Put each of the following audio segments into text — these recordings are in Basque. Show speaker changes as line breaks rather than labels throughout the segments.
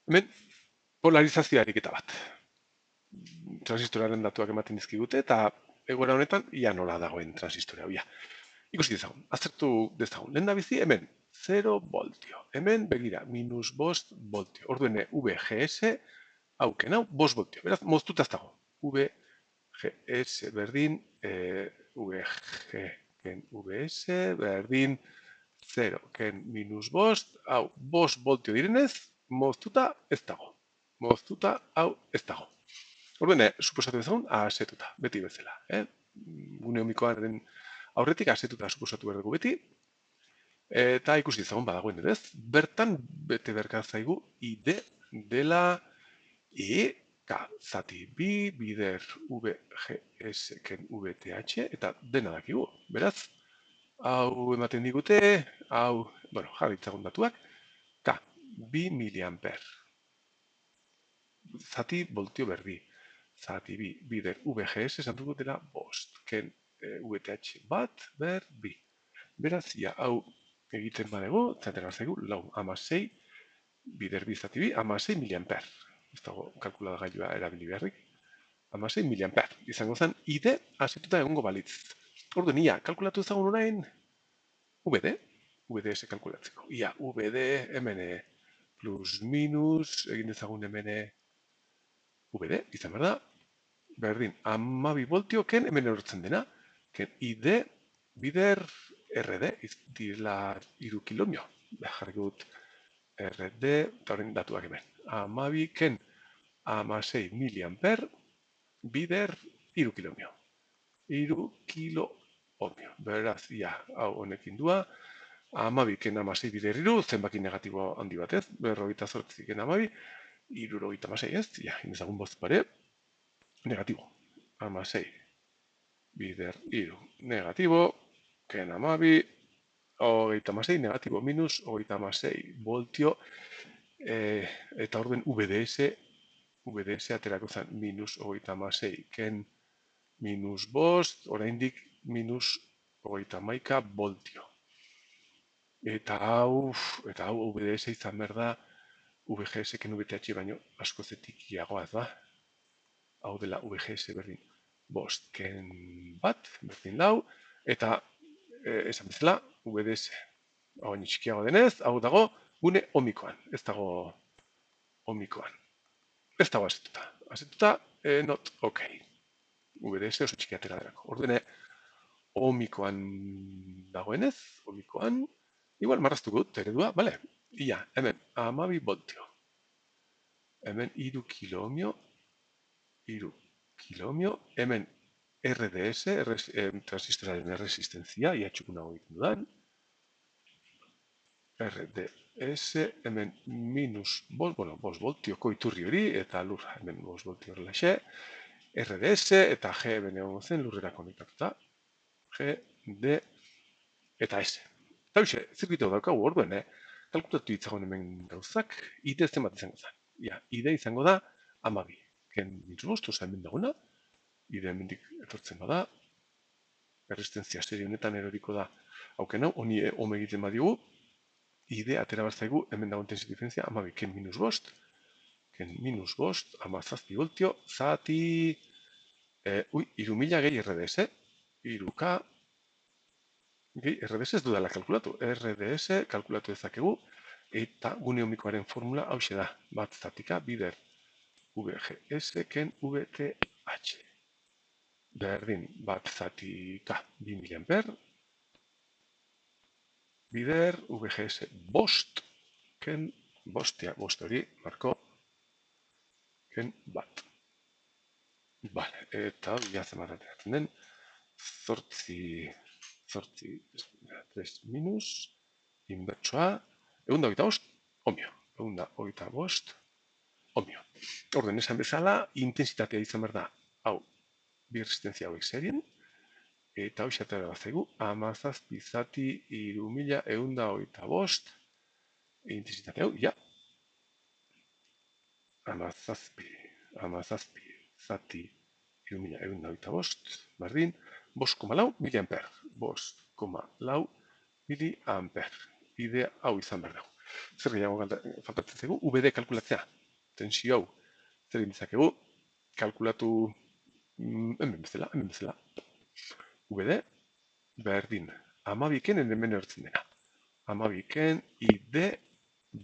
Hemen, polarizazio ariketa bat. Transistoraren datuak ematen dizkigute, eta egoera honetan, ia nola dagoen transistorea, ia. Ikusi dezagun, aztertu dezagun. Lehen da bizi, hemen, 0 voltio. Hemen, begira, minus bost voltio. Orduen, VGS, hauken hau, bost voltio. Beraz, moztuta ez dago. VGS berdin, VG ken VS berdin 0 ken minus bost, hau, bost voltio direnez, moztuta ez dago. Moztuta hau ez dago. Orduen, suposatu dezagun, asetuta, beti bezala. Gune omikoaren aurretik asetuta suposatu behar dugu beti, eta ikusi dezagun badagoen ere ez. Bertan, bete berkar zaigu, ID dela K zati bi, bider VGS ken VTH, eta dena dakigu. Beraz, hau ematen digute, hau, bueno, jarritzagun datuak, K, 2 miliamper. Zati voltio berdi. Zati bi, bider VGS esan dugu dela bost, ken VTH bat berdi. Beraz, ja, hau egiten badego, zatera zaigu, lau, amasei, bider bi zati bi, amasei miliamper. Ez dago kalkuladagailua erabili beharrik. Amasei miliamper. Izango zen, ID asetuta egongo balitz. Orduan, ia, kalkulatu ezagun orain, VD, VDS kalkulatzeko. Ia, VD, hemen plus minus, egin dezagun hemen VD, izan behar da, berdin, 12 voltio, ken hemen erortzen dena, ken ID, bider, RD, direla 3 kilomio. Jarri dut RD, eta horren datuak hemen. 12, ken 16 miliamper, bider, 3 kilomio. 3 kilo ohmio. Beraz, ia, hau honekin dua, 12 ken 16 bider 3, zenbaki negatibo handi batez, 48 ken 12, 76 ez, ia, inezagun bost pare, negatibo. 16 bider 3 negatibo, ken 12, hogeita amasei negatibo minus, hogeita amasei voltio, eta orduen VDS aterako zen minus hogeita amasei, ken minus bost, oraindik minus hogeita hamaika voltio. Eta hau VDS izan behar da, VGS ken VTH baino asko zetik iagoaz da. Hau dela VGS berdin bost, ken bat, berdin lau, eta esan bezala, VDS hau txikiago denez, hau dago gune omikoan, ez dago omikoan. Ez dago asetuta. Asetuta, not ok. VDS oso txiki atera derako. Ordene, omikoan dagoenez, omikoan, igual marraztuko dut, eredua, bale? Ia, hemen, 12 voltio. Hemen, 3 kilomio, hemen, RDS, transistoraren resistenzia, ia txukuna egiten dudan, RDS, hemen minus bost, bueno, bost voltioko iturri hori, eta lur, hemen bost voltio horrelaxe, RDS, eta G hemen egon zen lurrera konektatuta, G, D, eta S. Eta hoxe, zirkuitu daukagu orduen, kalkulatu ditzagon hemen gauzak, ID zenbat izango zen. Ja, ID izango da, 12. Ken minus bost, oza hemen daguna, ID hemendik etortzen bada, erresistentzia serie honetan eroriko da, hauken hau, honi ome egiten badigu, ID atera bat zaigu, hemen dago intensitate diferentzia, 12, ken minus bost, 17 voltio, zati, 3000 gehi RDS, 3K, gehi RDS ez dudala kalkulatu, RDS kalkulatu dezakegu, eta gune omikoaren formula hause da, bat zatika, bider, VGS, ken VTH. Berdin, bat zatika, 2 miliamper, bider, VGS bost, ken bostia, bost hori, marko, ken bat. Vale, eta hori jazen bat ateratzen den, zortzi, 3 minus, inbertsoa, egun da hogeita bost, ohmio. Egun da hogeita bost, ohmio. Orden esan bezala, intensitatea izan behar da, hau, bi resistentzia hauek serien, eta hau xatera bat zaigu, 17 zati 3000 egun da hogeita bost, intensitate hau, ja. 17 zati 3000 egun da hogeita bost, berdin, 5,4 miliamper. 5,4 miliamper. Idea hau izan behar dugu. Zer gehiago faltatzen zaigu, VD kalkulatzea. Tensio hau, zer egin dezakegu, kalkulatu hemen bezala. VD berdin, amabiken hemen ertzen dena. Amabiken ID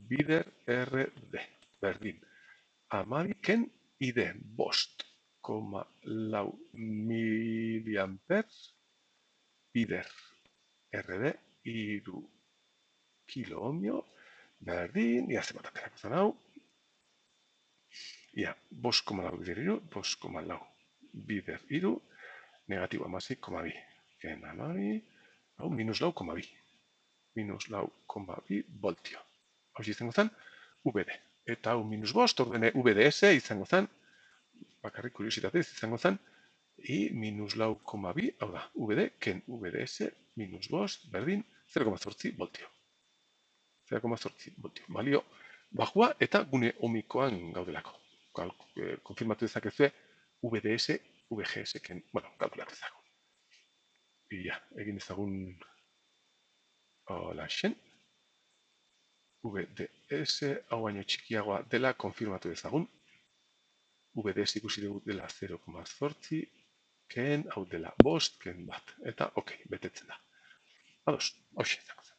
bider RD berdin. Amabiken ID bost, lau miliamper bider RD iru kilo ohmio berdin, ia zenbat aterako zen hau, ia, 5,4 bider iru, 5,4 bider iru, negatibo amasei, komabi. Ken amabi, hau, minus lau, komabi. Minus lau, komabi, voltio. Hau izango zen, VD. Eta hau minus bost, ordene VDS izango zen, bakarrik kuriositatez izango zen, minus lau, komabi, hau da, VD, ken VDS, minus bost, berdin, 0,8 voltio. 0,8 voltio. Balio, bajua eta gune ohmikoan gaudelako. Konfirmatu dezakezue VDS, VGS, kalkulatu dezagun. Ia, egin dezagun holaxen. VDS, hau baino txikiagoa dela, konfirmatu dezagun. VDS ikusi dugu dela 0,8, ken hau dela bost, ken bat. Eta, betetzen da. Ados, hoxe izango zen.